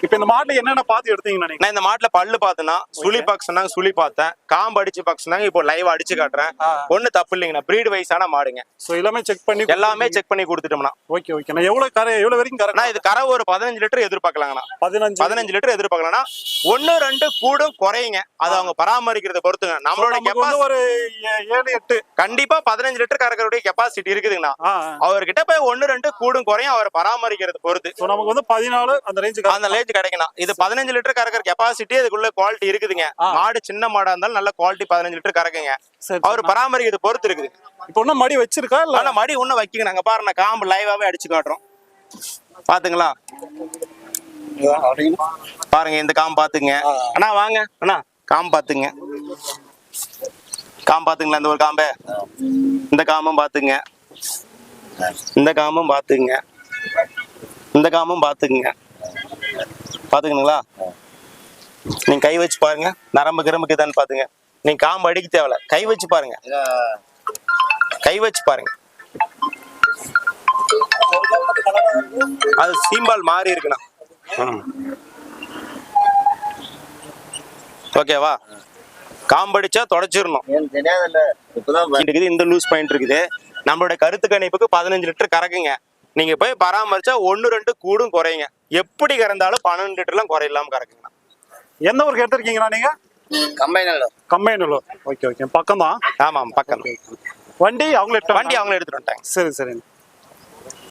இப்ப இந்த மாட்டுல என்னென்ன பாத்து எடுத்தீங்கன்னு நினைக்கிறேன்? நான் இந்த மாட்டுல பல்லு பார்த்தேன்னா சுழி பார்க்க சொன்னாங்க, சுழி பார்த்தேன். காம்பு அடிச்சு பார்க்க சொன்னாங்க, இப்போ லைவ் அடிச்சு காட்டுறேன். ஒண்ணு தப்பு இல்லைங்கண்ணா, பிரீடு வைஸான மாடுங்க. சோ எல்லாமே செக் பண்ணி கொடுத்துட்டோம்னா. Okay okay. நான் எவ்வளவு வரைக்கும் கறக்குண்ணா? இது கரை ஒரு 15 லிட்டர் எதிர்பார்க்கலாங்கண்ணா. 15 லிட்டர் எதிர்பார்க்கலாம்னா 1-2 கூடும் குறையுங்க. அது அவங்க பராமரிக்கிறத பொறுத்துங்க. நம்மளோட ஒரு 7-8 கண்டிப்பா 15 லிட்டர் கறக்கக்கூடிய கெப்பாசிட்டி இருக்குதுங்கண்ணா. அவர்கிட்ட போய் 1-2 கூடும் குறையும் அவர் பராமரிக்கிறத பொறுத்து. நமக்கு வந்து 14 அந்த ரேஞ்ச் கிடைக்கணும். இது 15 லிட்டர் கறக்கிற கெப்பாசிட்டி அதுக்குள்ள குவாலிட்டி இருக்குதுங்க. மாடு சின்ன மாடா இருந்தாலும் நல்ல குவாலிட்டி 15 லிட்டர் கறக்குங்க. அவர் பராமரிக்கிறத பொறுத்து இருக்குது. இப்போ ஒன்னும் மடி வச்சிருக்கா இல்ல? மடி ஒண்ணு வைக்கங்க. நாங்க பாருங்க காம்பு லைவாவே அடிச்சு காட்டுறோம், பாத்துங்களா? பாருங்க இந்த காம்பு பாத்துங்க அண்ணா. வாங்க அண்ணா, காம்பு பாத்துங்க. காம்பு பாத்துங்களா? இந்த ஒரு காம்பு, இந்த காம்பும் பாத்துங்க, இந்த காம்பும் பாத்துங்க, இந்த காம்பும் பாத்துக்குங்க. பாத்துக்கணுங்களா? நீங்க கை வச்சு பாருங்க, நரம்பு கிரம்புக்குதான்னு பாத்துங்க. நீங்க காம்பு அடிக்க தேவையில்ல, கை வச்சு பாருங்க, கை வச்சு பாருங்க. அது சீம்பால் மாறி இருக்குண்ணா. ஓகேவா? காம்படிச்சா தொடச்சிடணும். இந்த லூஸ் பாயிண்ட் இருக்குது. நம்மளோட கருத்து கணிப்புக்கு 15 லிட்டர் கறக்குங்க. நீங்க போய் பராமரிச்சா 1-2 கூடும் குறையுங்க. எப்படி கறந்தாலும் 12 லிட்டர்லாம் குறையில்லாம கறக்குங்கண்ணா. எந்த ஊருக்கு எடுத்திருக்கீங்களா நீங்க? கம்பைநல்லூர். ஓகே ஓகே, பக்கம் தான். ஆமா பக்கம். வண்டி அவங்களே எடுத்துட்டு வந்துட்டாங்க. சரி சரி.